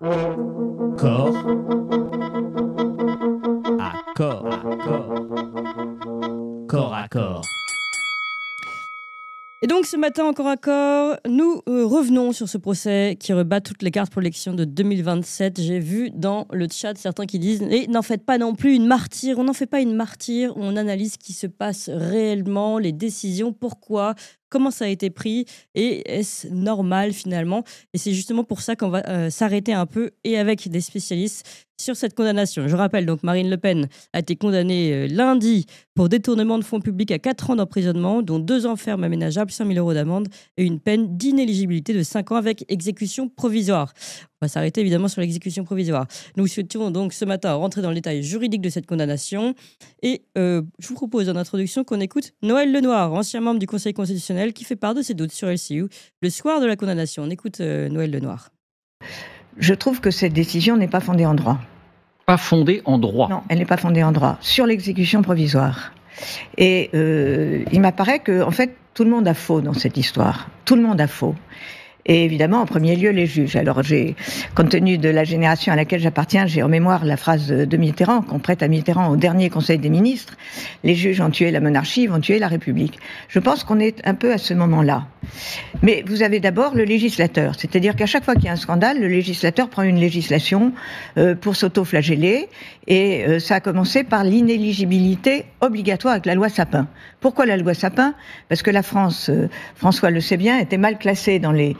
Corps à corps à corps. Et donc ce matin, encore à corps, nous revenons sur ce procès qui rebat toutes les cartes pour l'élection de 2027. J'ai vu dans le chat certains qui disent « n'en faites pas non plus une martyre ». On n'en fait pas une martyre, on analyse ce qui se passe réellement, les décisions, pourquoi, comment ça a été pris et est-ce normal finalement. Et c'est justement pour ça qu'on va s'arrêter un peu et avec des spécialistes sur cette condamnation. Je rappelle donc Marine Le Pen a été condamnée lundi pour détournement de fonds publics à 4 ans d'emprisonnement, dont 2 ans ferme aménageable, 5 000 € d'amende et une peine d'inéligibilité de 5 ans avec exécution provisoire. On va s'arrêter évidemment sur l'exécution provisoire. Nous souhaitions donc ce matin rentrer dans le détail juridique de cette condamnation et je vous propose en introduction qu'on écoute Noël Lenoir, ancien membre du Conseil constitutionnel, qui fait part de ses doutes sur LCU le soir de la condamnation. On écoute Noël Lenoir. Je trouve que cette décision n'est pas fondée en droit. Pas fondée en droit? Non, elle n'est pas fondée en droit. Sur l'exécution provisoire. Et il m'apparaît que, en fait, tout le monde a faux dans cette histoire. Tout le monde a faux. Et évidemment, en premier lieu, les juges. Alors, compte tenu de la génération à laquelle j'appartiens, j'ai en mémoire la phrase de Mitterrand, qu'on prête à Mitterrand au dernier Conseil des ministres. Les juges ont tué la monarchie, ils vont tuer la République. Je pense qu'on est un peu à ce moment-là. Mais vous avez d'abord le législateur. C'est-à-dire qu'à chaque fois qu'il y a un scandale, le législateur prend une législation pour s'auto-flageller. Et ça a commencé par l'inéligibilité obligatoire avec la loi Sapin. Pourquoi la loi Sapin? Parce que la France, François le sait bien, était mal classée dans les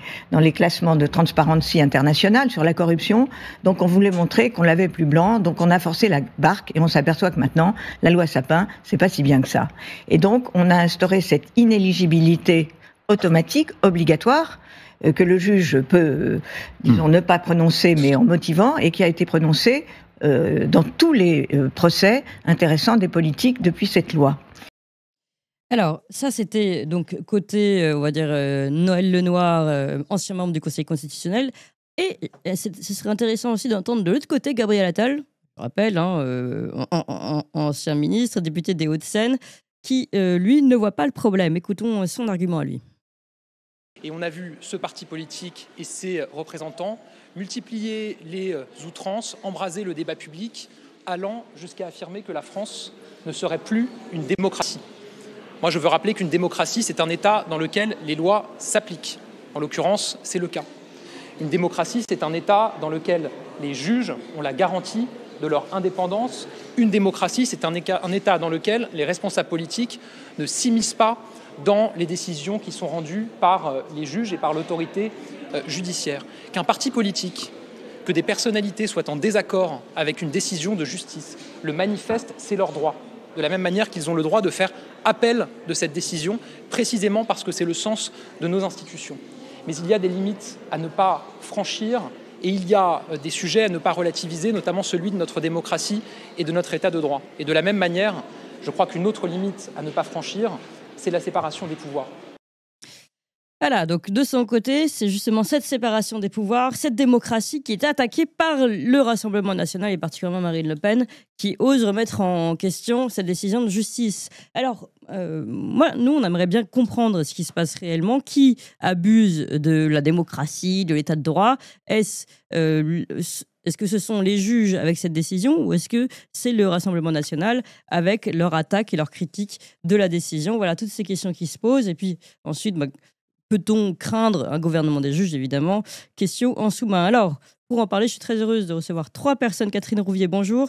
classements de Transparency International sur la corruption. Donc on voulait montrer qu'on l'avait plus blanc, donc on a forcé la barque et on s'aperçoit que maintenant, la loi Sapin, c'est pas si bien que ça. Et donc on a instauré cette inéligibilité automatique, obligatoire, que le juge peut, disons, ne pas prononcer, mais en motivant, et qui a été prononcée dans tous les procès intéressants des politiques depuis cette loi. Alors, ça, c'était donc côté, on va dire, Noël Lenoir, ancien membre du Conseil constitutionnel. Et ce serait intéressant aussi d'entendre de l'autre côté Gabriel Attal, je rappelle, ancien ministre, député des Hauts-de-Seine, qui, lui, ne voit pas le problème. Écoutons son argument à lui. Et on a vu ce parti politique et ses représentants multiplier les outrances, embraser le débat public, allant jusqu'à affirmer que la France ne serait plus une démocratie. Moi, je veux rappeler qu'une démocratie, c'est un État dans lequel les lois s'appliquent. En l'occurrence, c'est le cas. Une démocratie, c'est un État dans lequel les juges ont la garantie de leur indépendance. Une démocratie, c'est un État dans lequel les responsables politiques ne s'immiscent pas dans les décisions qui sont rendues par les juges et par l'autorité judiciaire. Qu'un parti politique, que des personnalités soient en désaccord avec une décision de justice, le manifeste, c'est leur droit. De la même manière qu'ils ont le droit de faire appel de cette décision, précisément parce que c'est le sens de nos institutions. Mais il y a des limites à ne pas franchir et il y a des sujets à ne pas relativiser, notamment celui de notre démocratie et de notre état de droit. Et de la même manière, je crois qu'une autre limite à ne pas franchir, c'est la séparation des pouvoirs. Voilà, donc de son côté, c'est justement cette séparation des pouvoirs, cette démocratie qui est attaquée par le Rassemblement national et particulièrement Marine Le Pen, qui ose remettre en question cette décision de justice. Alors, nous, on aimerait bien comprendre ce qui se passe réellement, qui abuse de la démocratie, de l'état de droit. Est-ce que ce sont les juges avec cette décision ou est-ce que c'est le Rassemblement national avec leur attaque et leur critique de la décision? Voilà, toutes ces questions qui se posent. Et puis ensuite, peut-on craindre un gouvernement des juges, évidemment? Question en sous-main. Alors, pour en parler, je suis très heureuse de recevoir 3 personnes. Catherine Rouvier, bonjour.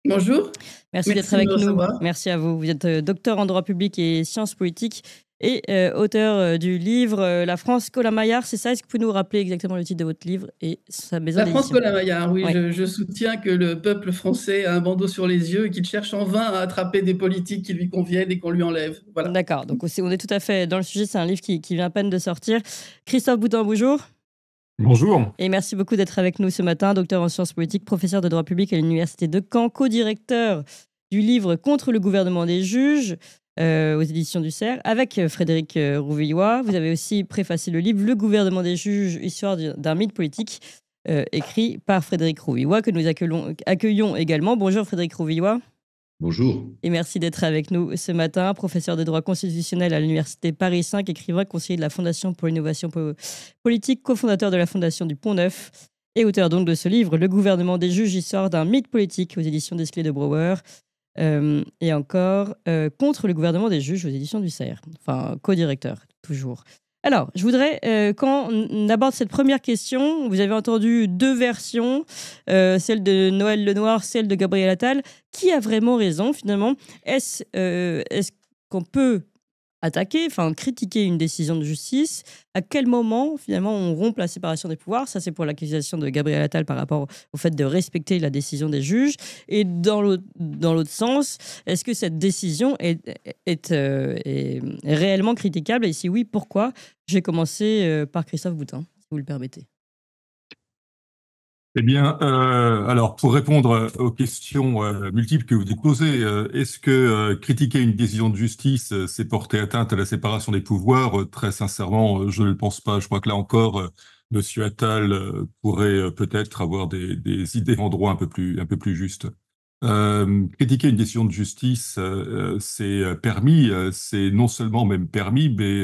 Bonjour. Merci d'être avec nous. Merci à vous. Vous êtes docteur en droit public et sciences politiques et auteur du livre La France Colin-Maillard, c'est ça? Est-ce que vous pouvez nous rappeler exactement le titre de votre livre et sa maison d'édition? La France Colin-Maillard, oui. Ouais. Je soutiens que le peuple français a un bandeau sur les yeux et qu'il cherche en vain à attraper des politiques qui lui conviennent et qu'on lui enlève. Voilà. D'accord, donc on est tout à fait dans le sujet. C'est un livre qui vient à peine de sortir. Christophe Boutin, bonjour. Bonjour. Et merci beaucoup d'être avec nous ce matin, docteur en sciences politiques, professeur de droit public à l'Université de Caen, co-directeur du livre Contre le gouvernement des juges aux éditions du CERF, avec Frédéric Rouvillois. Vous avez aussi préfacé le livre Le gouvernement des juges, histoire d'un mythe politique, écrit par Frédéric Rouvillois, que nous accueillons également. Bonjour Frédéric Rouvillois. Bonjour. Et merci d'être avec nous ce matin, professeur de droit constitutionnel à l'Université Paris 5, écrivain, conseiller de la Fondation pour l'innovation politique, cofondateur de la Fondation du Pont Neuf et auteur donc de ce livre, Le gouvernement des juges, histoire d'un mythe politique aux éditions Desclés de Brouwer. Et encore Contre le gouvernement des juges aux éditions du CERF. Enfin, co-directeur, toujours. Alors, je voudrais, quand on aborde cette première question, vous avez entendu deux versions, celle de Noël Lenoir, celle de Gabriel Attal. Qui a vraiment raison, finalement? Est-ce qu'on peut attaquer, enfin critiquer une décision de justice? À quel moment, finalement, on rompt la séparation des pouvoirs? Ça, c'est pour l'accusation de Gabriel Attal par rapport au fait de respecter la décision des juges. Et dans l'autre sens, est-ce que cette décision est réellement critiquable? Et si oui, pourquoi? Je vais commencer par Christophe Boutin, si vous le permettez. Eh bien, alors pour répondre aux questions multiples que vous avez posées, est-ce que critiquer une décision de justice, c'est porter atteinte à la séparation des pouvoirs? Très sincèrement, je ne le pense pas. Je crois que là encore, Monsieur Attal pourrait peut-être avoir des idées en droit un peu plus justes. Critiquer une décision de justice, c'est permis, c'est non seulement même permis, mais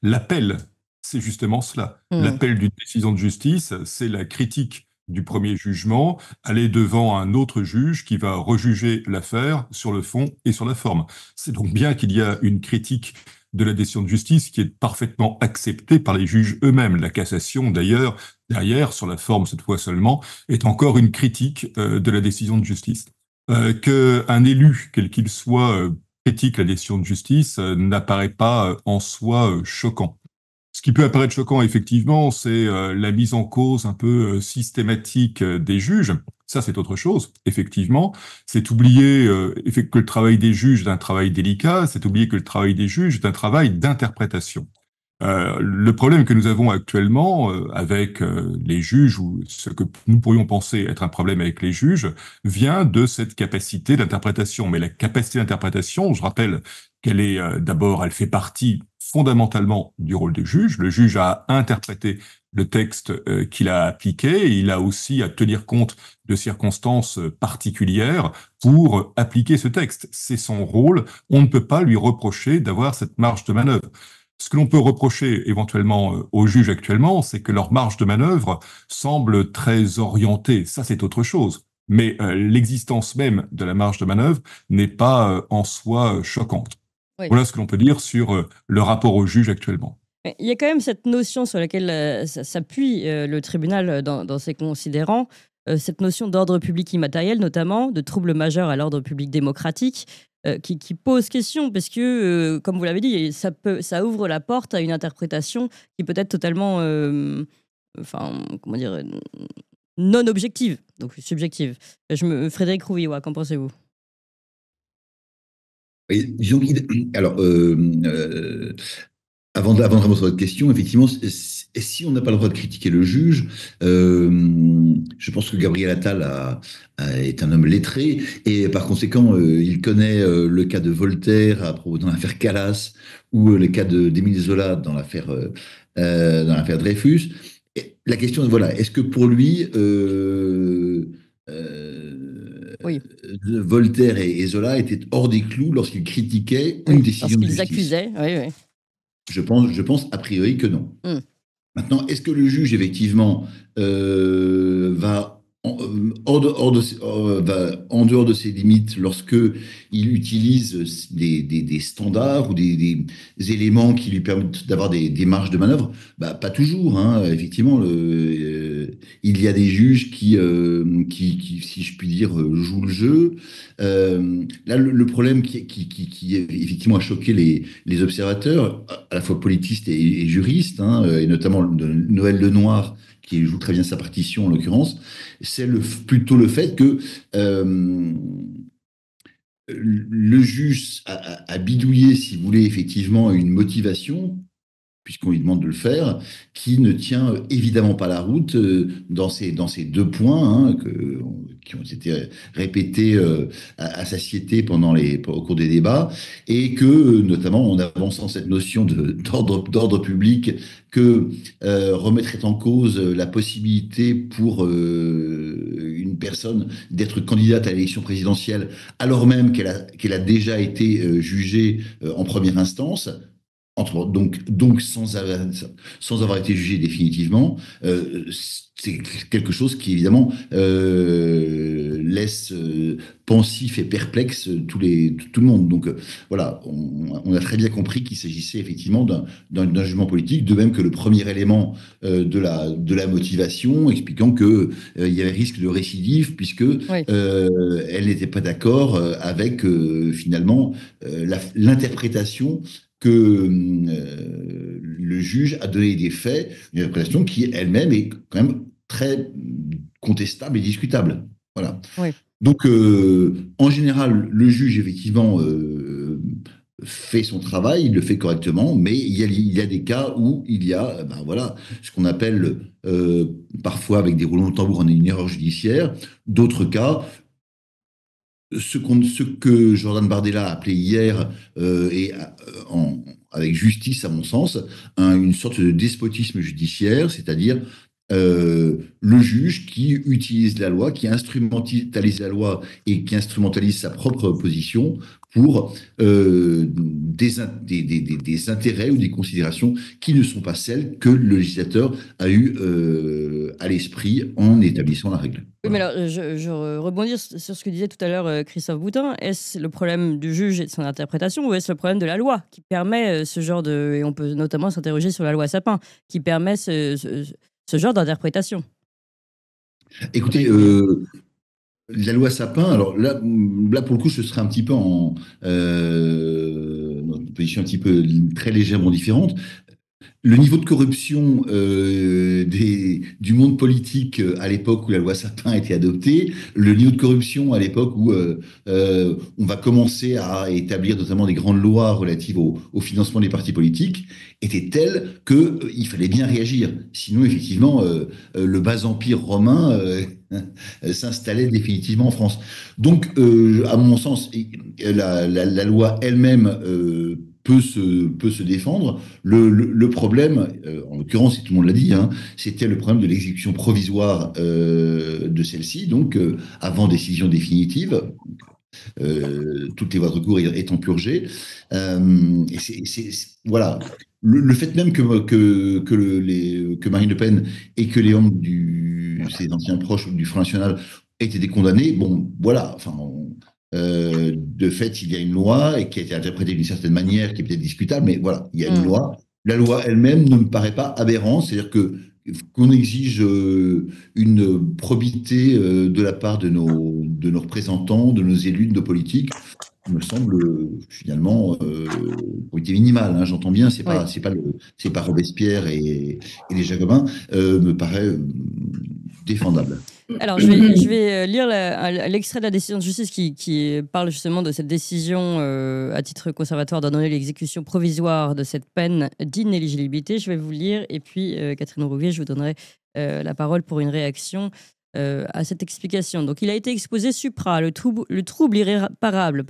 l'appel, c'est justement cela. L'appel d'une décision de justice, c'est la critique du premier jugement, aller devant un autre juge qui va rejuger l'affaire sur le fond et sur la forme. C'est donc bien qu'il y a une critique de la décision de justice qui est parfaitement acceptée par les juges eux-mêmes. La cassation, d'ailleurs, derrière, sur la forme cette fois seulement, est encore une critique de la décision de justice. Qu'un élu, quel qu'il soit, critique la décision de justice n'apparaît pas en soi choquant. Ce qui peut apparaître choquant, effectivement, c'est la mise en cause un peu systématique des juges. Ça, c'est autre chose, effectivement. C'est oublier que le travail des juges est un travail délicat, c'est oublier que le travail des juges est un travail d'interprétation. Le problème que nous avons actuellement avec les juges, ou ce que nous pourrions penser être un problème avec les juges, vient de cette capacité d'interprétation. Mais la capacité d'interprétation, je rappelle qu'elle est d'abord, elle fait partie fondamentalement du rôle du juge. Le juge a interprété le texte qu'il a appliqué, et il a aussi à tenir compte de circonstances particulières pour appliquer ce texte. C'est son rôle. On ne peut pas lui reprocher d'avoir cette marge de manœuvre. Ce que l'on peut reprocher éventuellement aux juges actuellement, c'est que leur marge de manœuvre semble très orientée. Ça, c'est autre chose. Mais l'existence même de la marge de manœuvre n'est pas en soi choquante. Oui. Voilà ce que l'on peut dire sur le rapport aux juges actuellement. Il y a quand même cette notion sur laquelle s'appuie le tribunal dans ses considérants, cette notion d'ordre public immatériel, notamment de trouble majeur à l'ordre public démocratique, qui pose question, parce que, comme vous l'avez dit, ça ouvre la porte à une interprétation qui peut être totalement, comment dire, non objective, donc subjective. Frédéric Rouvillois, qu'en pensez-vous? Oui, disons alors, avant de répondre à votre question, effectivement, si on n'a pas le droit de critiquer le juge, je pense que Gabriel Attal est un homme lettré, et par conséquent, il connaît le cas de Voltaire à propos dans l'affaire Calas, ou le cas d'Émile Zola dans l'affaire Dreyfus. Et la question est, voilà, est-ce que pour lui, oui, Voltaire et Zola étaient hors des clous lorsqu'ils critiquaient une décision de justice? Accusaient, oui. Je pense a priori que non. Maintenant, est-ce que le juge, effectivement, va en dehors de ses limites lorsque il utilise des standards ou des éléments qui lui permettent d'avoir des marges de manœuvre? Pas toujours, hein. Effectivement, il y a des juges qui, si je puis dire, jouent le jeu. Là, le problème qui effectivement a choqué les observateurs, à la fois politistes et juristes, hein, et notamment Noël Lenoir, qui joue très bien sa partition en l'occurrence, c'est plutôt le fait que le juge a bidouillé, si vous voulez, effectivement, une motivation, puisqu'on lui demande de le faire, qui ne tient évidemment pas la route dans ces deux points, hein, qui ont été répétés à satiété au cours des débats, et que, notamment en avançant cette notion d'ordre public, que remettrait en cause la possibilité pour une personne d'être candidate à l'élection présidentielle, alors même qu'elle a déjà été jugée en première instance. Donc sans avoir été jugé définitivement, c'est quelque chose qui évidemment laisse pensif et perplexe tout le monde. Donc voilà, on a très bien compris qu'il s'agissait effectivement d'un jugement politique, de même que le premier élément de la motivation, expliquant que il y avait risque de récidive puisque Oui. elle n'était pas d'accord avec finalement l'interprétation que le juge a donné des faits, une interprétation qui elle-même est quand même très contestable et discutable. Voilà. Oui. Donc, en général, le juge, effectivement, fait son travail, il le fait correctement, mais il y a des cas où il y a voilà, ce qu'on appelle parfois avec des roulements de tambour une erreur judiciaire, d'autres cas ce que Jordan Bardella a appelé hier, avec justice à mon sens, une sorte de despotisme judiciaire, c'est-à-dire le juge qui utilise la loi, qui instrumentalise la loi et qui instrumentalise sa propre position pour des intérêts ou des considérations qui ne sont pas celles que le législateur a eu à l'esprit en établissant la règle. Oui, mais alors, je rebondis sur ce que disait tout à l'heure Christophe Boutin. Est-ce le problème du juge et de son interprétation ou est-ce le problème de la loi qui permet ce genre de... Et on peut notamment s'interroger sur la loi Sapin, qui permet ce genre d'interprétation. Écoutez, la loi Sapin, alors là pour le coup, je serais un petit peu dans une position un petit peu très légèrement différente. Le niveau de corruption du monde politique à l'époque où la loi Sapin a été adoptée, le niveau de corruption à l'époque où on va commencer à établir notamment des grandes lois relatives au financement des partis politiques, était tel qu'il fallait bien réagir. Sinon, effectivement, le bas empire romain s'installait définitivement en France. Donc, à mon sens, la loi elle-même peut se défendre. Le problème, en l'occurrence, et tout le monde l'a dit, hein, c'était le problème de l'exécution provisoire de celle-ci, donc avant décision définitive, toutes les voies de recours étant purgées. Voilà. Le fait même que Marine Le Pen et que les membres ses anciens proches du Front National aient été condamnés, bon, voilà, enfin, de fait, il y a une loi et qui a été interprétée d'une certaine manière, qui est peut-être discutable, mais voilà, il y a une loi. La loi elle-même ne me paraît pas aberrante, c'est-à-dire qu'on exige une probité de la part de nos représentants, de nos élus, de nos politiques, me semble finalement probité minimale. Hein, j'entends bien, c'est pas Robespierre et les Jacobins, me paraît défendable. Alors, je vais lire l'extrait de la décision de justice qui parle justement de cette décision à titre conservatoire d'ordonner l'exécution provisoire de cette peine d'inéligibilité. Je vais vous lire et puis, Catherine Rouvier, je vous donnerai la parole pour une réaction à cette explication. Donc, il a été exposé supra, le trouble irréparable,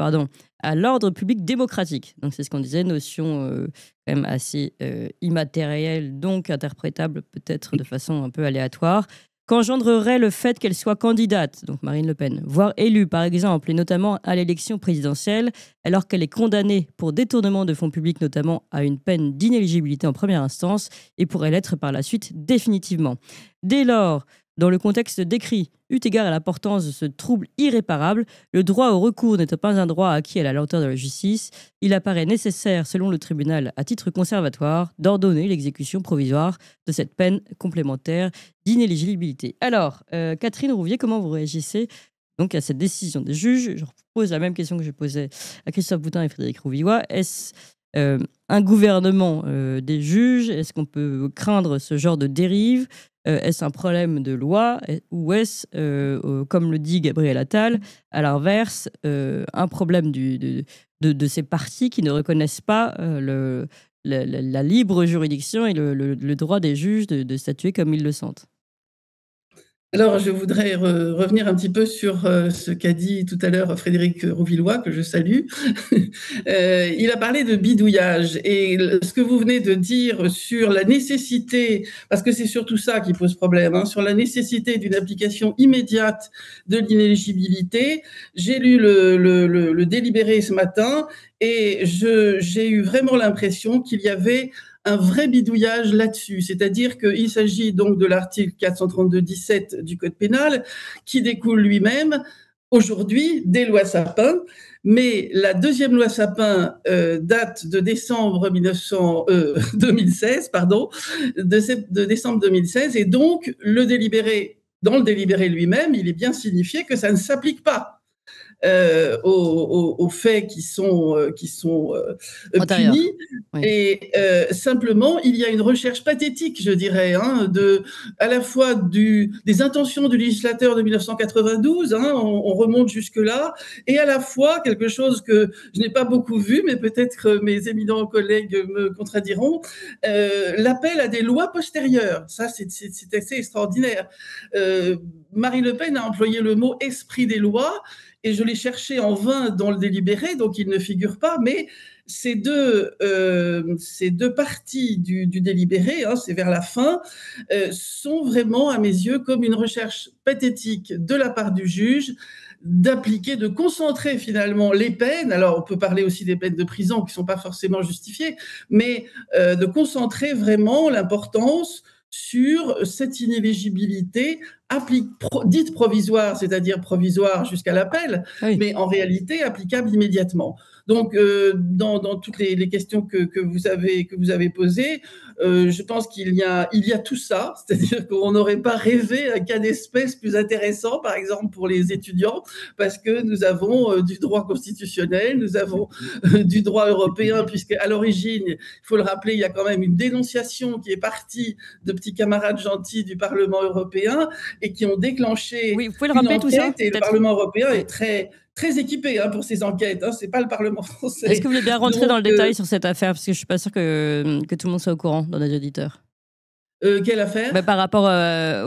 à l'ordre public démocratique. Donc, c'est ce qu'on disait, notion quand même assez immatérielle, donc interprétable peut-être de façon un peu aléatoire, qu'engendrerait le fait qu'elle soit candidate, donc Marine Le Pen, voire élue par exemple, et notamment à l'élection présidentielle, alors qu'elle est condamnée pour détournement de fonds publics, notamment à une peine d'inéligibilité en première instance, et pourrait l'être par la suite définitivement. Dès lors, dans le contexte décrit, eu égard à l'importance de ce trouble irréparable, le droit au recours n'étant pas un droit acquis à la lenteur de la justice, il apparaît nécessaire, selon le tribunal, à titre conservatoire, d'ordonner l'exécution provisoire de cette peine complémentaire d'inéligibilité. Alors, Catherine Rouvier, comment vous réagissez donc à cette décision des juges? Je pose la même question que je posais à Christophe Boutin et Frédéric Rouvillois. Est-ce un gouvernement des juges? Est-ce qu'on peut craindre ce genre de dérive? Est-ce un problème de loi ou est-ce, comme le dit Gabriel Attal, à l'inverse, un problème de ces partis qui ne reconnaissent pas la libre juridiction et le droit des juges de statuer comme ils le sentent? Alors, je voudrais revenir un petit peu sur ce qu'a dit tout à l'heure Frédéric Rouvillois, que je salue. Il a parlé de bidouillage et ce que vous venez de dire sur la nécessité, parce que c'est surtout ça qui pose problème, hein, sur la nécessité d'une application immédiate de l'inéligibilité. J'ai lu le délibéré ce matin et j'ai eu vraiment l'impression qu'il y avait un vrai bidouillage là-dessus. C'est-à-dire qu'il s'agit donc de l'article 432-17 du Code pénal qui découle lui-même aujourd'hui des lois Sapin. Mais la deuxième loi Sapin date de décembre 2016, de décembre 2016, et donc dans le délibéré lui-même, il est bien signifié que ça ne s'applique pas aux faits qui sont punis. Oui. Et simplement, il y a une recherche pathétique, je dirais, hein, à la fois des intentions du législateur de 1992, hein, on remonte jusque-là, et à la fois quelque chose que je n'ai pas beaucoup vu, mais peut-être mes éminents collègues me contrediront, l'appel à des lois postérieures. Ça, c'est assez extraordinaire. Marine Le Pen a employé le mot « esprit des lois », et je l'ai cherché en vain dans le délibéré, donc il ne figure pas, mais ces deux parties du délibéré, hein, c'est vers la fin, sont vraiment, à mes yeux, comme une recherche pathétique de la part du juge, de concentrer finalement les peines, alors on peut parler aussi des peines de prison qui ne sont pas forcément justifiées, mais de concentrer vraiment l'importance sur cette inéligibilité dite provisoire, c'est-à-dire provisoire jusqu'à l'appel, oui, mais en réalité applicable immédiatement. Donc, dans toutes les questions que vous avez posées, je pense qu'il y a tout ça, c'est-à-dire qu'on n'aurait pas rêvé un cas d'espèce plus intéressant, par exemple pour les étudiants, parce que nous avons du droit constitutionnel, nous avons du droit européen, puisque à l'origine, il faut le rappeler, il y a quand même une dénonciation qui est partie de petits camarades gentils du Parlement européen et qui ont déclenché oui, vous pouvez le rappeler, tout ça, et le Parlement européen est très équipé hein, pour ces enquêtes. Hein, c'est pas le Parlement français. Est-ce que vous voulez bien rentrer dans le détail sur cette affaire, parce que je suis pas sûre que tout le monde soit au courant dans nos auditeurs. Quelle affaire? Par rapport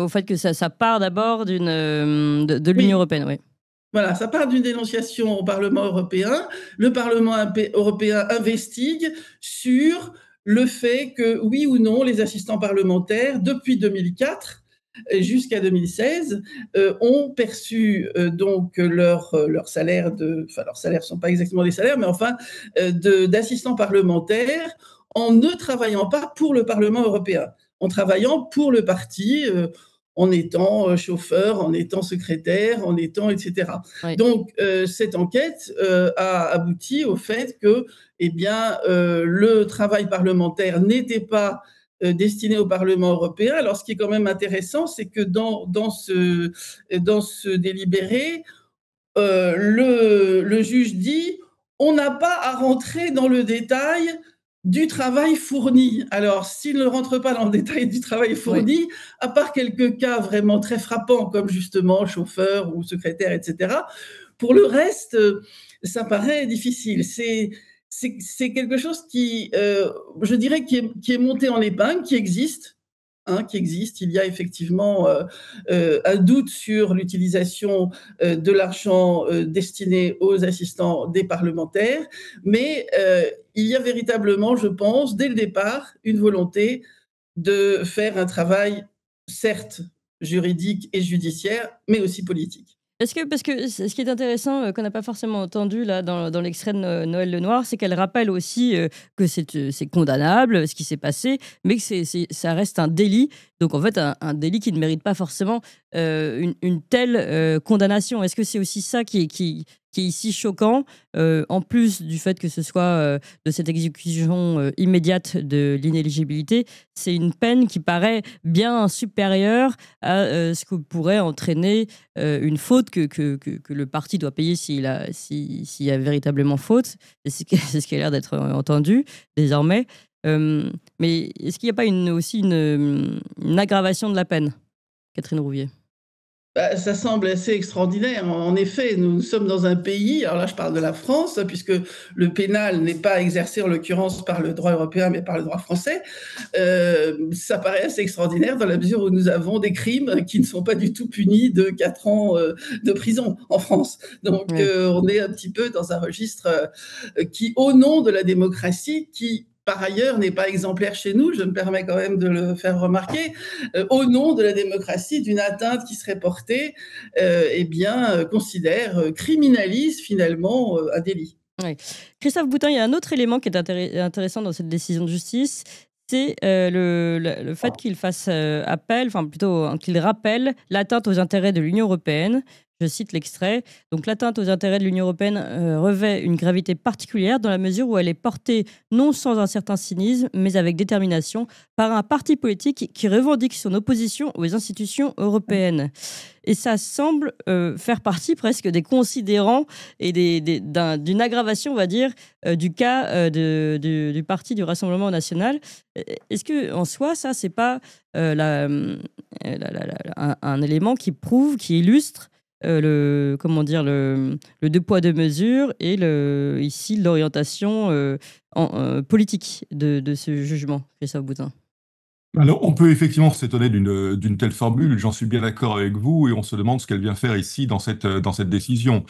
au fait que ça part d'abord de l'Union européenne, oui. Voilà, ça part d'une dénonciation au Parlement européen. Le Parlement européen investigue sur le fait que, oui ou non, les assistants parlementaires, depuis 2004 jusqu'à 2016, ont perçu donc leur salaire leurs salaires ne sont pas exactement des salaires, mais enfin d'assistants parlementaires en ne travaillant pas pour le Parlement européen, en travaillant pour le parti, en étant chauffeur, en étant secrétaire, en étant etc. Oui. Donc cette enquête a abouti au fait que, eh bien, le travail parlementaire n'était pas destiné au Parlement européen. Alors, ce qui est quand même intéressant, c'est que dans ce délibéré, le juge dit on n'a pas à rentrer dans le détail du travail fourni. Alors, s'il ne rentre pas dans le détail du travail fourni, oui, à part quelques cas vraiment très frappants, comme justement chauffeur ou secrétaire, etc., pour le reste, ça paraît difficile. C'est quelque chose qui, je dirais, qui est monté en épingle, qui existe. Il y a effectivement un doute sur l'utilisation de l'argent destiné aux assistants des parlementaires, mais il y a véritablement, je pense, dès le départ, une volonté de faire un travail, certes, juridique et judiciaire, mais aussi politique. Parce que ce qui est intéressant, qu'on n'a pas forcément entendu là dans l'extrait de Noël Lenoir, c'est qu'elle rappelle aussi que c'est condamnable ce qui s'est passé, mais que ça reste un délit. Donc en fait, un délit qui ne mérite pas forcément une telle condamnation. Est-ce que c'est aussi ça qui est ici choquant, en plus du fait que ce soit de cette exécution immédiate de l'inéligibilité, c'est une peine qui paraît bien supérieure à ce que pourrait entraîner une faute que le parti doit payer s'il y a véritablement faute. C'est ce qui a l'air d'être entendu désormais. Mais est-ce qu'il n'y a pas aussi une aggravation de la peine, Catherine Rouvier ? Ça semble assez extraordinaire. En effet, nous sommes dans un pays, alors là je parle de la France, puisque le pénal n'est pas exercé en l'occurrence par le droit européen, mais par le droit français. Ça paraît assez extraordinaire dans la mesure où nous avons des crimes qui ne sont pas du tout punis de 4 ans de prison en France. Donc on est un petit peu dans un registre qui, au nom de la démocratie, qui par ailleurs n'est pas exemplaire chez nous, je me permets quand même de le faire remarquer, au nom de la démocratie, d'une atteinte qui serait portée, criminalise finalement un délit. Oui. Christophe Boutin, il y a un autre élément qui est intéressant dans cette décision de justice, c'est le fait qu'il fasse appel, enfin plutôt qu'il rappelle l'atteinte aux intérêts de l'Union européenne. Je cite l'extrait. Donc, l'atteinte aux intérêts de l'Union européenne revêt une gravité particulière dans la mesure où elle est portée non sans un certain cynisme, mais avec détermination, par un parti politique qui revendique son opposition aux institutions européennes. Et ça semble faire partie presque des considérants et d'une aggravation, on va dire, du cas du parti du Rassemblement national. Est-ce que en soi, ça, c'est pas un élément qui prouve, qui illustre le deux poids deux mesures et ici l'orientation politique de ce jugement, Christophe Boutin? Alors, on peut effectivement s'étonner d'une telle formule, j'en suis bien d'accord avec vous, et on se demande ce qu'elle vient faire ici dans cette décision.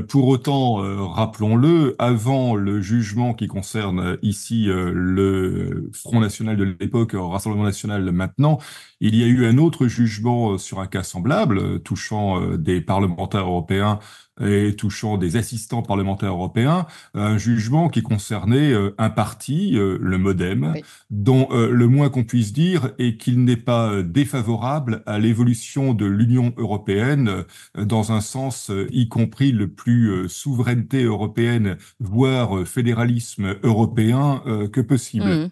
Pour autant, rappelons-le, avant le jugement qui concerne ici le Front National de l'époque, Rassemblement National maintenant, il y a eu un autre jugement sur un cas semblable, touchant des parlementaires européens et touchant des assistants parlementaires européens, un jugement qui concernait un parti, le MoDem, oui, dont le moins qu'on puisse dire est qu'il n'est pas défavorable à l'évolution de l'Union européenne dans un sens y compris le plus souveraineté européenne, voire fédéralisme européen que possible. Mmh.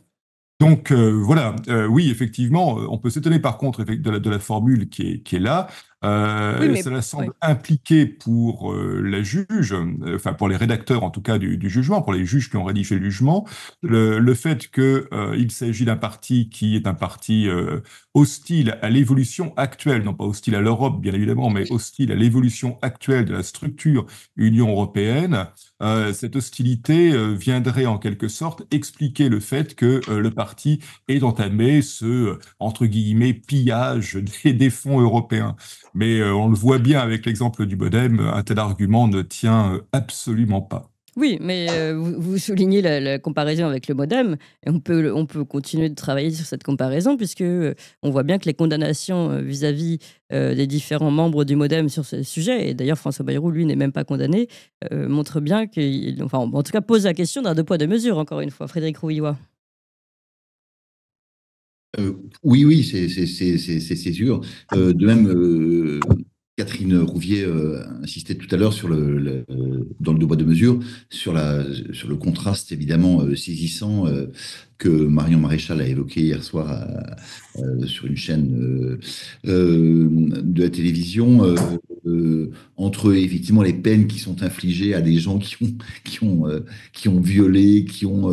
Donc voilà, oui, effectivement, on peut s'étonner par contre de la formule qui est là. Oui, mais cela semble impliquer pour la juge, enfin pour les rédacteurs en tout cas du jugement, pour les juges qui ont rédigé le jugement, le fait qu'il s'agit d'un parti qui est un parti hostile à l'évolution actuelle, non pas hostile à l'Europe bien évidemment, mais hostile à l'évolution actuelle de la structure Union européenne. Cette hostilité viendrait en quelque sorte expliquer le fait que le parti ait entamé ce, entre guillemets, pillage des fonds européens. Mais on le voit bien avec l'exemple du MoDem, un tel argument ne tient absolument pas. Oui, mais vous soulignez la comparaison avec le MoDem, et on peut continuer de travailler sur cette comparaison, puisque on voit bien que les condamnations vis-à-vis des différents membres du MoDem sur ce sujet, et d'ailleurs François Bayrou, lui, n'est même pas condamné, montrent bien qu'il, enfin, en tout cas, pose la question d'un deux poids deux mesures, encore une fois. Frédéric Rouillois. Oui, c'est sûr. De même, Catherine Rouvier insistait tout à l'heure sur dans le deux poids deux mesures, sur le contraste évidemment saisissant que Marion Maréchal a évoqué hier soir sur une chaîne de la télévision, entre effectivement les peines qui sont infligées à des gens qui ont violé, qui ont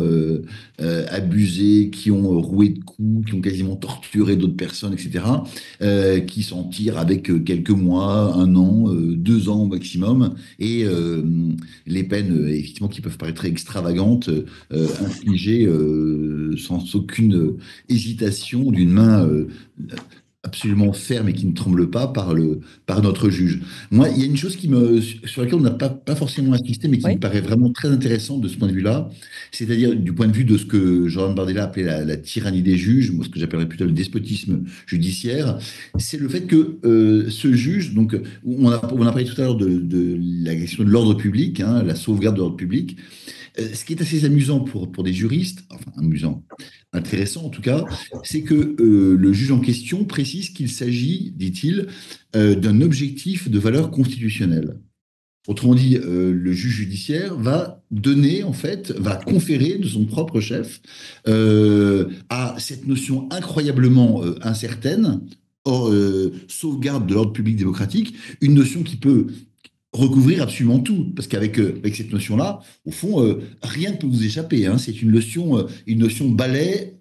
abusé, qui ont roué de coups, qui ont quasiment torturé d'autres personnes, etc., qui s'en tirent avec quelques mois, 1 an, 2 ans au maximum, et les peines effectivement qui peuvent paraître extravagantes, infligées sans aucune hésitation, d'une main absolument ferme et qui ne tremble pas par notre juge. Moi, il y a une chose sur laquelle on n'a pas forcément insisté, mais qui me paraît vraiment très intéressante de ce point de vue-là, c'est-à-dire du point de vue de ce que Jordan Bardella appelait la tyrannie des juges, moi ce que j'appellerais plutôt le despotisme judiciaire, c'est le fait que ce juge, donc on a parlé tout à l'heure de la question de l'ordre public, hein, la sauvegarde de l'ordre public. Ce qui est assez amusant pour des juristes, enfin amusant, intéressant en tout cas, c'est que le juge en question précise qu'il s'agit, dit-il, d'un objectif de valeur constitutionnelle. Autrement dit, le juge judiciaire va donner, en fait, va conférer de son propre chef à cette notion incroyablement incertaine, sauvegarde de l'ordre public démocratique, une notion qui peut recouvrir absolument tout, parce qu'avec cette notion-là, au fond, rien ne peut vous échapper. Hein. C'est une notion balai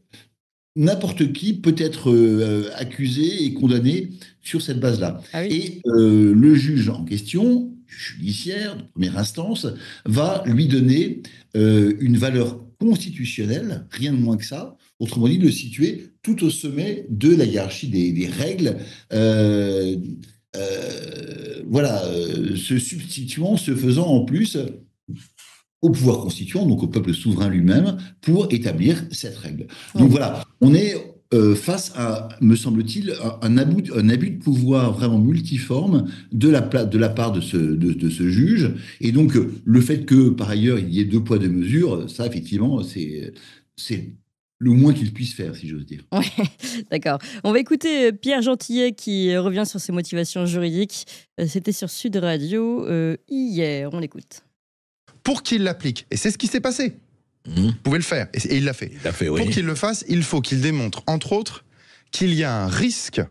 n'importe qui peut être accusé et condamné sur cette base-là. Ah oui. Et le juge en question, judiciaire de première instance, va lui donner une valeur constitutionnelle, rien de moins que ça. Autrement dit, le situer tout au sommet de la hiérarchie des règles. Se substituant, se faisant en plus au pouvoir constituant, donc au peuple souverain lui-même, pour établir cette règle. Donc voilà, on est face à, me semble-t-il, un abus de pouvoir vraiment multiforme de la part de ce juge. Et donc, le fait que, par ailleurs, il y ait 2 poids 2 mesures, ça, effectivement, c'est le moins qu'il puisse faire, si j'ose dire. Ouais, d'accord. On va écouter Pierre Gentillet qui revient sur ses motivations juridiques. C'était sur Sud Radio hier. On l'écoute. Pour qu'il l'applique, et c'est ce qui s'est passé, vous pouvez le faire, et il l'a fait. Oui. Pour qu'il le fasse, il faut qu'il démontre, entre autres, qu'il y a un risque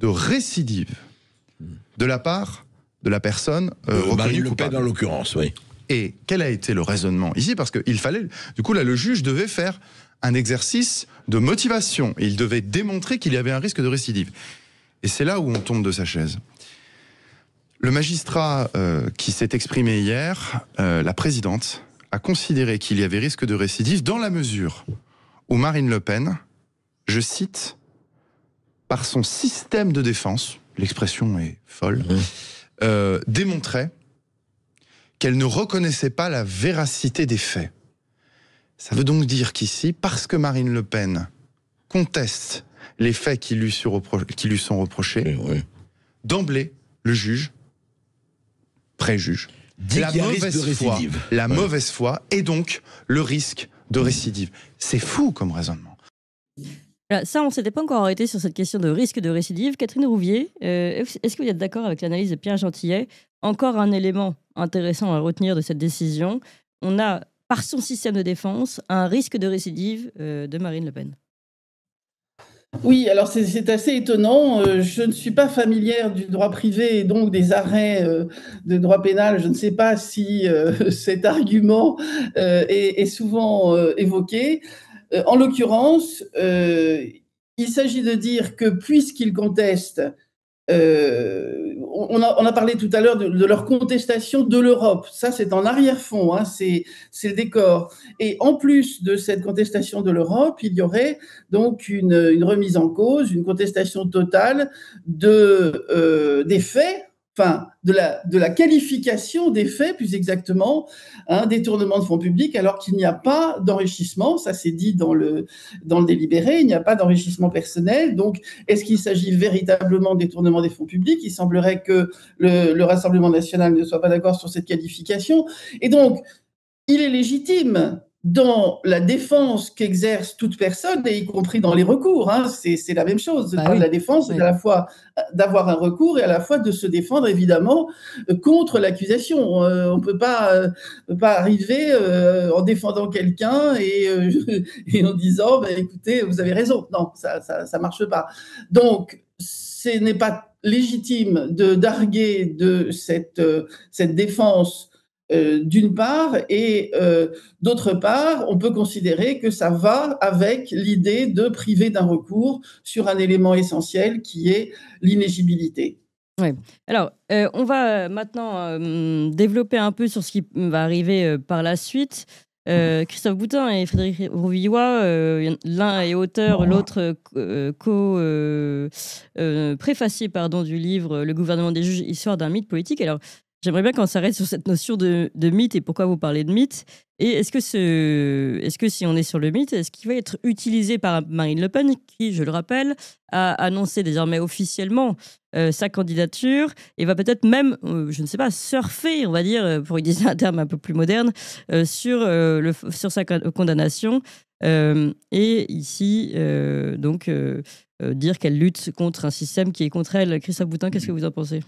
de récidive de la part de la personne reconnue Marine Le coupable. Pen, en l'occurrence, oui. Et quel a été le raisonnement ici? Parce qu'il fallait, du coup là, le juge devait faire un exercice de motivation, et il devait démontrer qu'il y avait un risque de récidive. Et c'est là où on tombe de sa chaise. Le magistrat qui s'est exprimé hier, la présidente, a considéré qu'il y avait risque de récidive dans la mesure où Marine Le Pen, je cite, par son système de défense, l'expression est folle, démontrait qu'elle ne reconnaissait pas la véracité des faits. Ça veut donc dire qu'ici, parce que Marine Le Pen conteste les faits qui lui sont reprochés, d'emblée, le juge préjuge la mauvaise foi et donc le risque de récidive. C'est fou comme raisonnement. Ça, on ne s'était pas encore arrêté sur cette question de risque de récidive. Catherine Rouvier, est-ce que vous êtes d'accord avec l'analyse de Pierre Gentillet? Encore un élément intéressant à retenir de cette décision. On a, par son système de défense, un risque de récidive de Marine Le Pen. Oui, alors c'est assez étonnant. Je ne suis pas familière du droit privé et donc des arrêts de droit pénal. Je ne sais pas si cet argument est souvent évoqué. En l'occurrence, il s'agit de dire que puisqu'ils contestent, on a parlé tout à l'heure de leur contestation de l'Europe. Ça, c'est en arrière-fond, hein, c'est le décor. Et en plus de cette contestation de l'Europe, il y aurait donc une remise en cause, une contestation totale des faits, enfin de la qualification des faits, plus exactement, détournement de fonds publics, alors qu'il n'y a pas d'enrichissement. Ça, c'est dit dans le délibéré, il n'y a pas d'enrichissement personnel. Donc, est-ce qu'il s'agit véritablement de détournement des fonds publics? Il semblerait que le Rassemblement national ne soit pas d'accord sur cette qualification. Et donc, il est légitime dans la défense qu'exerce toute personne, et y compris dans les recours, c'est la même chose. Oui. La défense, c'est à la fois d'avoir un recours et à la fois de se défendre, évidemment, contre l'accusation. On ne peut pas arriver en défendant quelqu'un et en disant écoutez, vous avez raison. Non, ça marche pas. Donc, ce n'est pas légitime de d'arguer de cette défense d'une part, et d'autre part, on peut considérer que ça va avec l'idée de priver d'un recours sur un élément essentiel qui est l'inéligibilité. Oui. Alors, on va maintenant développer un peu sur ce qui va arriver par la suite. Christophe Boutin et Frédéric Rouvillois, l'un est auteur, l'autre préfacier du livre Le gouvernement des juges, histoire d'un mythe politique. Alors, j'aimerais bien qu'on s'arrête sur cette notion de mythe et pourquoi vous parlez de mythe. Et est-ce que si on est sur le mythe, est-ce qu'il va être utilisé par Marine Le Pen, qui, je le rappelle, a annoncé désormais officiellement sa candidature et va peut-être même, je ne sais pas, surfer, on va dire, pour utiliser un terme un peu plus moderne, sur sa condamnation. Et ici, dire qu'elle lutte contre un système qui est contre elle. Christophe Boutin, qu'est-ce que vous en pensez ?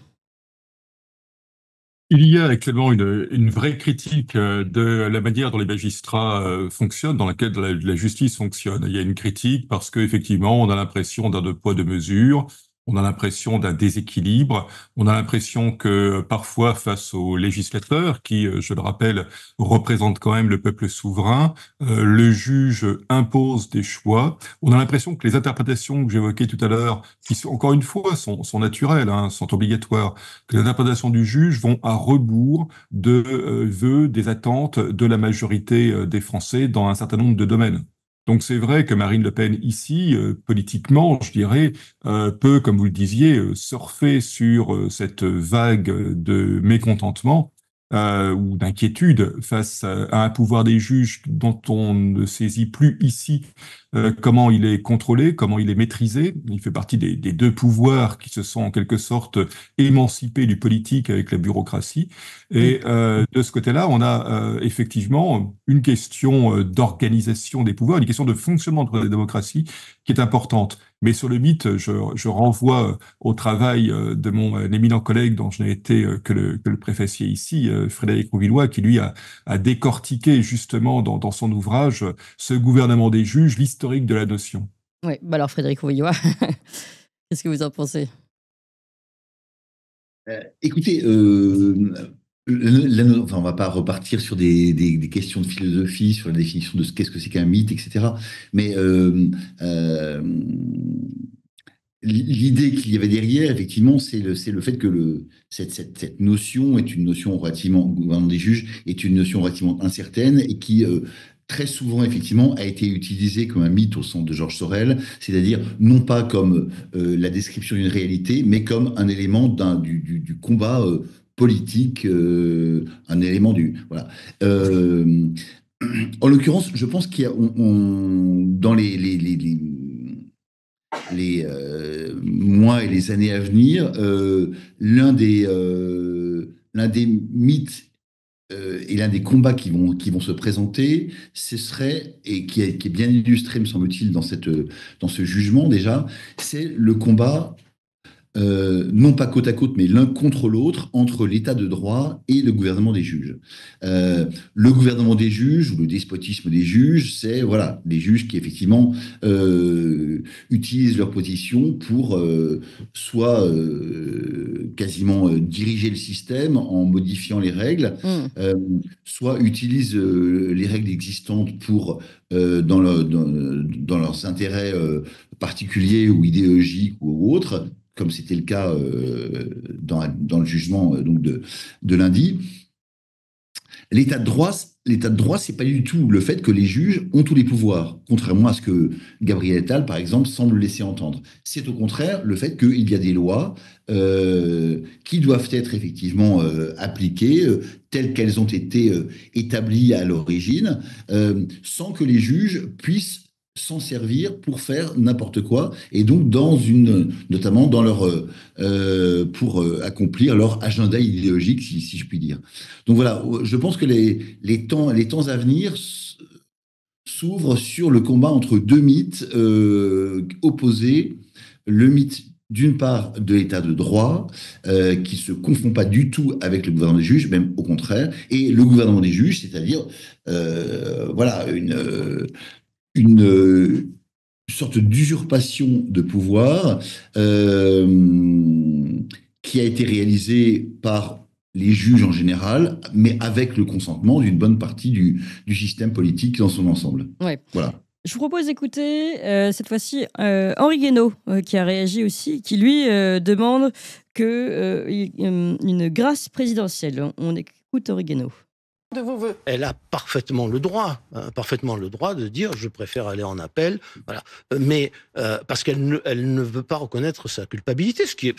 Il y a actuellement une vraie critique de la manière dont les magistrats fonctionnent, dans laquelle la justice fonctionne. Il y a une critique parce qu'effectivement, on a l'impression d'un 2 poids 2 mesures. On a l'impression d'un déséquilibre. On a l'impression que parfois, face aux législateurs, qui, je le rappelle, représentent quand même le peuple souverain, le juge impose des choix. On a l'impression que les interprétations que j'évoquais tout à l'heure, qui sont, encore une fois sont naturelles, sont obligatoires, que les interprétations du juge vont à rebours de vœux, des attentes de la majorité des Français dans un certain nombre de domaines. Donc c'est vrai que Marine Le Pen ici, politiquement, je dirais, peut, comme vous le disiez, surfer sur cette vague de mécontentement ou d'inquiétude face à un pouvoir des juges dont on ne saisit plus ici comment il est contrôlé, comment il est maîtrisé. Il fait partie des deux pouvoirs qui se sont en quelque sorte émancipés du politique avec la bureaucratie. Et de ce côté-là, on a effectivement une question d'organisation des pouvoirs, une question de fonctionnement de la démocratie qui est importante. Mais sur le mythe, je renvoie au travail de mon éminent collègue dont je n'ai été que le préfacier ici, Frédéric Rouvillois, qui lui a décortiqué justement dans son ouvrage ce gouvernement des juges, l'historique de la notion. Oui, bah alors Frédéric Rouvillois, qu'est-ce que vous en pensez? Écoutez, on ne va pas repartir sur des questions de philosophie, sur la définition de qu'est-ce que c'est qu'un mythe, etc. Mais l'idée qu'il y avait derrière, effectivement, c'est le fait que cette notion est une notion relativement, gouvernement des juges, est une notion relativement incertaine et qui très souvent, effectivement, a été utilisée comme un mythe au sens de Georges Sorel, c'est-à-dire non pas comme la description d'une réalité, mais comme un élément du combat politique, un élément du... Voilà. En l'occurrence, je pense qu'il y a dans les mois et les années à venir, l'un des mythes et l'un des combats qui vont se présenter, ce serait, et qui est bien illustré, me semble-t-il, dans ce jugement déjà, c'est le combat non pas côte à côte, mais l'un contre l'autre, entre l'état de droit et le gouvernement des juges. Le gouvernement des juges, ou le despotisme des juges, c'est voilà, des juges qui effectivement utilisent leur position pour soit quasiment diriger le système en modifiant les règles, soit utilisent les règles existantes pour, dans leurs intérêts particuliers ou idéologiques ou autres, comme c'était le cas dans le jugement donc de lundi. L'état de droit, c'est pas du tout le fait que les juges ont tous les pouvoirs, contrairement à ce que Gabriel Attal, par exemple, semble laisser entendre. C'est au contraire le fait qu'il y a des lois qui doivent être effectivement appliquées telles qu'elles ont été établies à l'origine, sans que les juges puissent s'en servir pour faire n'importe quoi, et donc notamment dans pour accomplir leur agenda idéologique, si je puis dire. Donc voilà, je pense que les temps à venir s'ouvrent sur le combat entre deux mythes opposés. Le mythe d'une part de l'état de droit, qui se confond pas du tout avec le gouvernement des juges, même au contraire, et le gouvernement des juges, c'est-à-dire voilà, une sorte d'usurpation de pouvoir qui a été réalisée par les juges en général, mais avec le consentement d'une bonne partie du système politique dans son ensemble. Ouais. Voilà. Je vous propose d'écouter cette fois-ci Henri Guénaud, qui a réagi aussi, qui lui demande une grâce présidentielle. On écoute Henri Guénaud. De vos voeux. Elle a parfaitement le droit de dire je préfère aller en appel, voilà. Mais parce qu'elle ne veut pas reconnaître sa culpabilité, ce qui est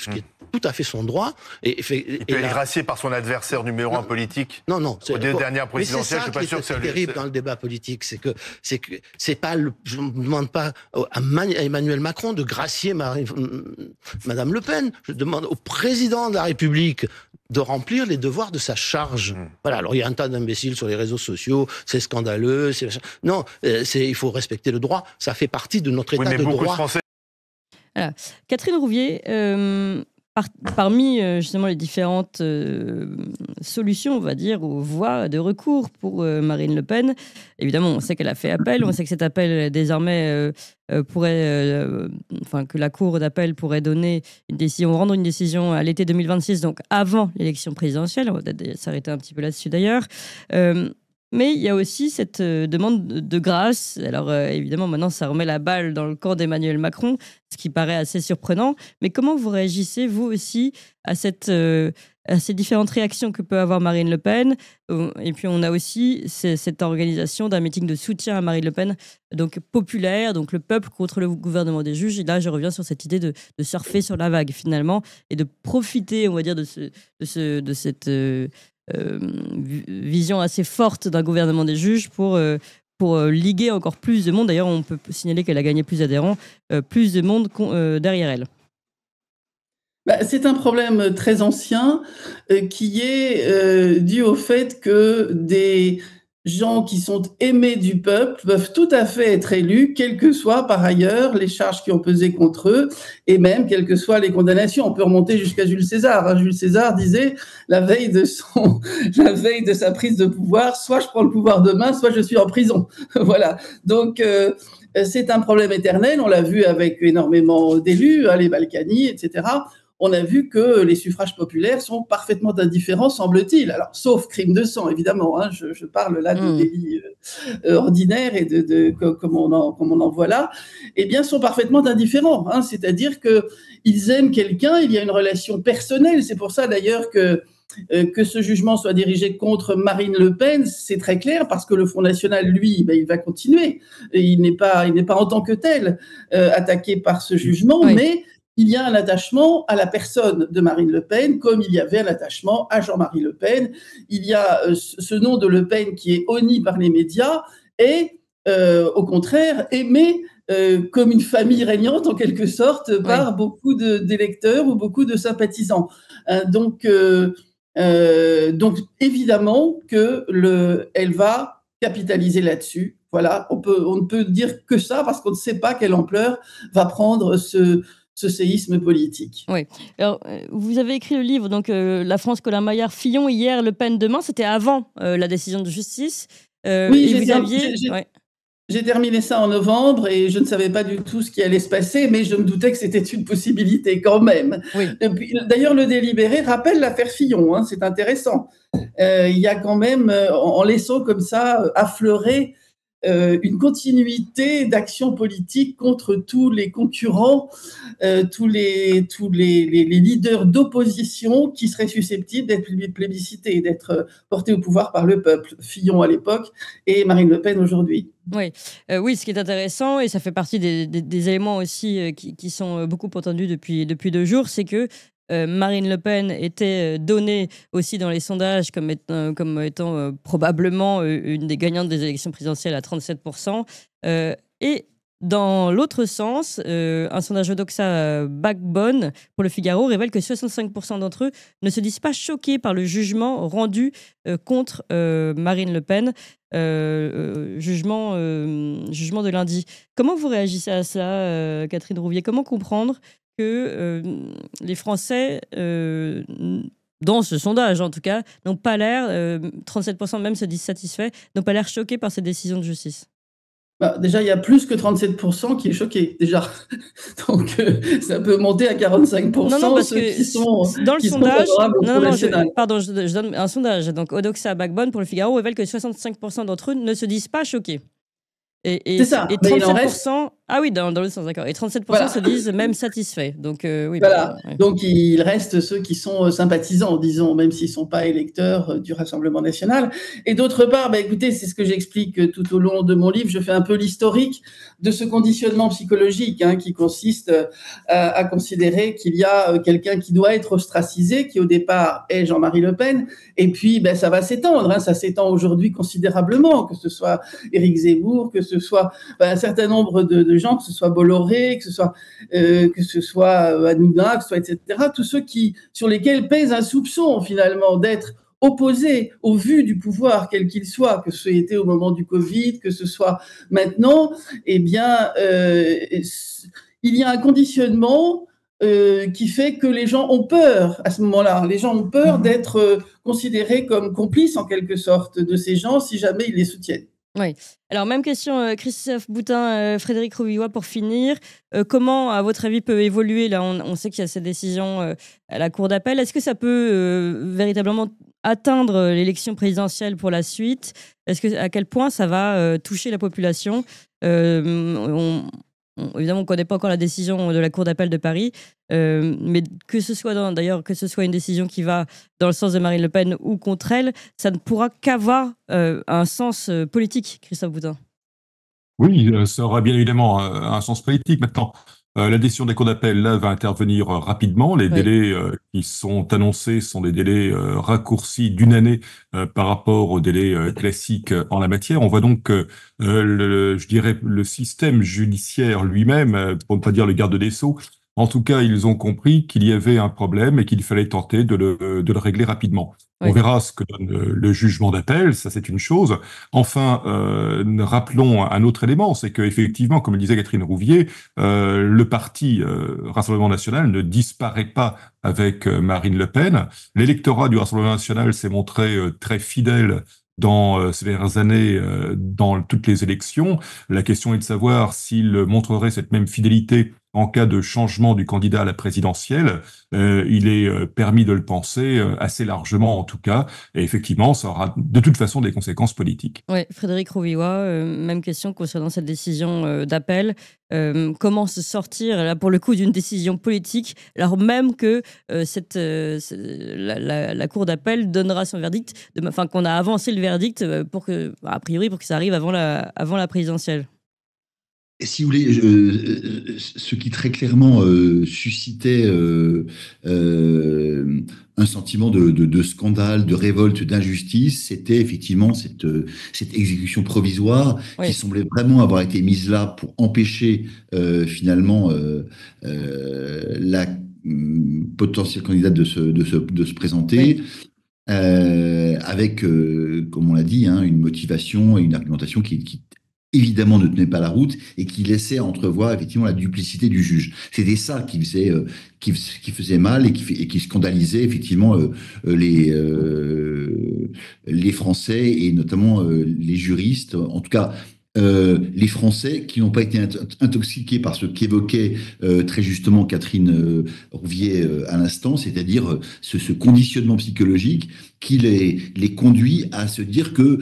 tout à fait son droit. Il peut être gracié par son adversaire numéro 1 politique. Non. Aux deux dernières présidentielles, je suis pas sûr que c'est terrible dans le débat politique, c'est que c'est pas je ne demande pas à Emmanuel Macron de gracier Madame Le Pen. Je demande au président de la République de remplir les devoirs de sa charge. Voilà. Alors il y a un tas d'imbéciles sur les réseaux sociaux, c'est scandaleux, non, il faut respecter le droit, ça fait partie de notre état de droit. Voilà. Catherine Rouvier, parmi justement les différentes solutions, on va dire, ou voies de recours pour Marine Le Pen, évidemment, on sait qu'elle a fait appel, on sait que cet appel désormais que la Cour d'appel pourrait donner une décision, rendre une décision à l'été 2026, donc avant l'élection présidentielle. On va peut-être s'arrêter un petit peu là-dessus d'ailleurs. Mais il y a aussi cette demande de grâce. Alors évidemment, maintenant, ça remet la balle dans le camp d'Emmanuel Macron, ce qui paraît assez surprenant. Mais comment vous réagissez, vous aussi, à ces différentes réactions que peut avoir Marine Le Pen? Et puis, on a aussi cette organisation d'un meeting de soutien à Marine Le Pen, donc populaire, donc le peuple contre le gouvernement des juges. Et là, je reviens sur cette idée de surfer sur la vague, finalement, et de profiter, on va dire, de cette... vision assez forte d'un gouvernement des juges pour liguer encore plus de monde. D'ailleurs, on peut signaler qu'elle a gagné plus d'adhérents, plus de monde derrière elle. C'est un problème très ancien qui est dû au fait que des gens qui sont aimés du peuple peuvent tout à fait être élus, quelles que soient par ailleurs les charges qui ont pesé contre eux, et même quelles que soient les condamnations. On peut remonter jusqu'à Jules César. Jules César disait, la veille de sa prise de pouvoir, soit je prends le pouvoir demain, soit je suis en prison. Voilà. Donc, c'est un problème éternel. On l'a vu avec énormément d'élus, les Balkany, etc. On a vu que les suffrages populaires sont parfaitement indifférents, semble-t-il. Alors, sauf crime de sang, évidemment. Je parle là de délits ordinaires et comme on en voit là. Eh bien, sont parfaitement indifférents. C'est-à-dire que ils aiment quelqu'un. Il y a une relation personnelle. C'est pour ça, d'ailleurs, que ce jugement soit dirigé contre Marine Le Pen, c'est très clair, parce que le Front National, lui, il va continuer. Et il n'est pas en tant que tel attaqué par ce jugement, oui. Mais il y a un attachement à la personne de Marine Le Pen, comme il y avait un attachement à Jean-Marie Le Pen. Il y a ce nom de Le Pen qui est honni par les médias et, au contraire, aimé comme une famille régnante, en quelque sorte, par beaucoup d'électeurs ou beaucoup de sympathisants. Donc, évidemment qu'elle va capitaliser là-dessus. Voilà, on ne peut dire que ça, parce qu'on ne sait pas quelle ampleur va prendre ce séisme politique. Oui. Alors, vous avez écrit le livre, donc La France, Colin Maillard, Fillon hier, Le Pen demain. C'était avant la décision de justice. Oui, j'ai terminé ça en novembre et je ne savais pas du tout ce qui allait se passer, mais je me doutais que c'était une possibilité quand même. Oui. D'ailleurs, le délibéré rappelle l'affaire Fillon. C'est intéressant. Il y a quand même, en laissant comme ça affleurer une continuité d'action politique contre tous les concurrents, tous les leaders d'opposition qui seraient susceptibles d'être plébiscités, d'être portés au pouvoir par le peuple. Fillon à l'époque et Marine Le Pen aujourd'hui. Oui, ce qui est intéressant, et ça fait partie des éléments aussi qui sont beaucoup entendus depuis 2 jours, c'est que Marine Le Pen était donnée aussi dans les sondages comme étant probablement une des gagnantes des élections présidentielles à 37%. Et dans l'autre sens, un sondage Odoxa Backbone pour le Figaro révèle que 65% d'entre eux ne se disent pas choqués par le jugement rendu contre Marine Le Pen, jugement de lundi. Comment vous réagissez à ça, Catherine Rouvier? Comment comprendre que les Français, dans ce sondage en tout cas, n'ont pas l'air, 37% même se disent satisfaits, n'ont pas l'air choqués par cette décision de justice? Déjà, il y a plus que 37% qui est choqué, déjà. Donc, ça peut monter à 45%. Non, parce ceux que qui sont dans le sondage, je donne un sondage. Donc, Odoxa Backbone pour le Figaro révèle que 65% d'entre eux ne se disent pas choqués. C'est ça. Et 37%, ah oui, dans le sens, d'accord. Et 37% se disent même satisfaits. Donc, oui. Voilà. Donc, il reste ceux qui sont sympathisants, disons, même s'ils ne sont pas électeurs du Rassemblement national. Et d'autre part, écoutez, c'est ce que j'explique tout au long de mon livre. Je fais un peu l'historique de ce conditionnement psychologique qui consiste à considérer qu'il y a quelqu'un qui doit être ostracisé, qui au départ est Jean-Marie Le Pen. Et puis, ça va s'étendre. Ça s'étend aujourd'hui considérablement, que ce soit Éric Zemmour, que ce soit un certain nombre de gens, que ce soit Bolloré, que ce soit Hanouna, que ce soit etc. Tous ceux sur lesquels pèse un soupçon finalement d'être opposés au vu du pouvoir, quel qu'il soit, que ce était au moment du Covid, que ce soit maintenant, eh bien, il y a un conditionnement qui fait que les gens ont peur à ce moment-là. Les gens ont peur d'être considérés comme complices, en quelque sorte, de ces gens si jamais ils les soutiennent. Oui. Alors, même question, Christophe Boutin, Frédéric Rouvillois, pour finir. Comment, à votre avis, peut évoluer, là, on sait qu'il y a cette décision à la Cour d'appel. Est-ce que ça peut véritablement atteindre l'élection présidentielle pour la suite? À quel point ça va toucher la population? Évidemment, on ne connaît pas encore la décision de la Cour d'appel de Paris, mais que ce soit une décision qui va dans le sens de Marine Le Pen ou contre elle, ça ne pourra qu'avoir un sens politique, Christophe Boutin. Oui, ça aura bien évidemment un sens politique. Maintenant, la décision des cours d'appel, là, va intervenir rapidement. Les délais qui sont annoncés sont des délais raccourcis d'une année par rapport aux délais classiques en la matière. On voit donc que je dirais le système judiciaire lui-même, pour ne pas dire le garde des Sceaux, en tout cas, ils ont compris qu'il y avait un problème et qu'il fallait tenter de le régler rapidement. On verra ce que donne le jugement d'appel, ça c'est une chose. Enfin, rappelons un autre élément, c'est qu'effectivement, comme le disait Catherine Rouvier, le parti Rassemblement National ne disparaît pas avec Marine Le Pen. L'électorat du Rassemblement National s'est montré très fidèle dans ces dernières années, dans toutes les élections. La question est de savoir s'il montrerait cette même fidélité en cas de changement du candidat à la présidentielle. Il est permis de le penser assez largement en tout cas. Et effectivement, ça aura de toute façon des conséquences politiques. Oui, Frédéric Rouvillois, même question concernant cette décision d'appel. Comment se sortir, là, pour le coup, d'une décision politique, alors même que la Cour d'appel donnera son verdict, qu'on a avancé le verdict a priori pour que ça arrive avant la présidentielle. Si vous voulez, ce qui très clairement suscitait un sentiment de scandale, de révolte, d'injustice, c'était effectivement cette exécution provisoire qui semblait vraiment avoir été mise là pour empêcher finalement la potentielle candidate de se présenter. Avec, comme on l'a dit, une motivation et une argumentation qui évidemment ne tenait pas la route et qui laissait entrevoir effectivement la duplicité du juge. C'était ça qui faisait mal et qui scandalisait effectivement les Français et notamment les juristes. En tout cas, les Français qui n'ont pas été intoxiqués par ce qu'évoquait très justement Catherine Rouvier à l'instant, c'est-à-dire ce conditionnement psychologique qui les conduit à se dire que,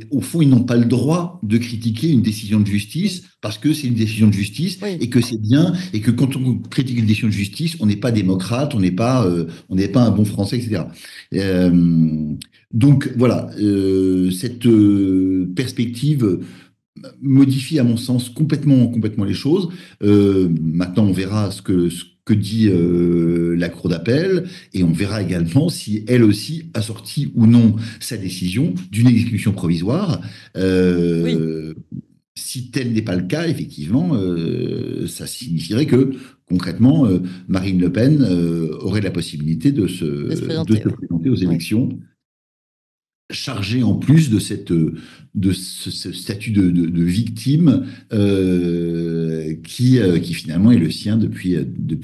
au fond, ils n'ont pas le droit de critiquer une décision de justice parce que c'est une décision de justice et que c'est bien, et que quand on critique une décision de justice, on n'est pas démocrate, on n'est pas un bon Français, etc. Donc voilà, cette perspective modifie à mon sens complètement les choses. Maintenant, on verra ce que dit la Cour d'appel, et on verra également si elle aussi a sorti ou non sa décision d'une exécution provisoire. Si tel n'est pas le cas, effectivement, ça signifierait que concrètement, Marine Le Pen aurait la possibilité de se présenter aux élections. Chargé en plus de ce statut de victime qui finalement est le sien depuis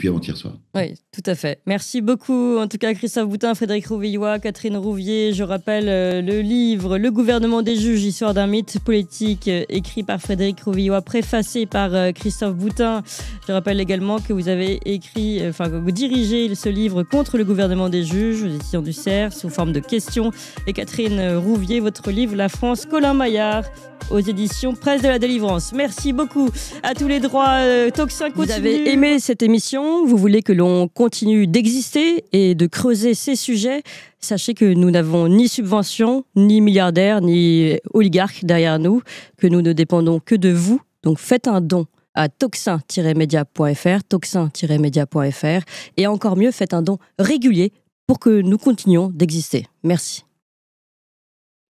avant-hier soir. Oui, tout à fait. Merci beaucoup, en tout cas, Christophe Boutin, Frédéric Rouvillois, Catherine Rouvier. Je rappelle le livre « Le gouvernement des juges, histoire d'un mythe politique » écrit par Frédéric Rouvillois, préfacé par Christophe Boutin. Je rappelle également que vous avez que vous dirigez ce livre contre le gouvernement des juges, aux éditions du Cerf, sous forme de questions. Et Catherine Rouvier, votre livre « La France, Colin Maillard », aux éditions Presse de la Délivrance. Merci beaucoup à tous les droits. Tocsin continue. Vous avez aimé cette émission, vous voulez que l'on continue d'exister et de creuser ces sujets, sachez que nous n'avons ni subvention, ni milliardaires, ni oligarques derrière nous, que nous ne dépendons que de vous. Donc faites un don à tocsin-media.fr, tocsin-media.fr, et encore mieux, faites un don régulier pour que nous continuions d'exister. Merci.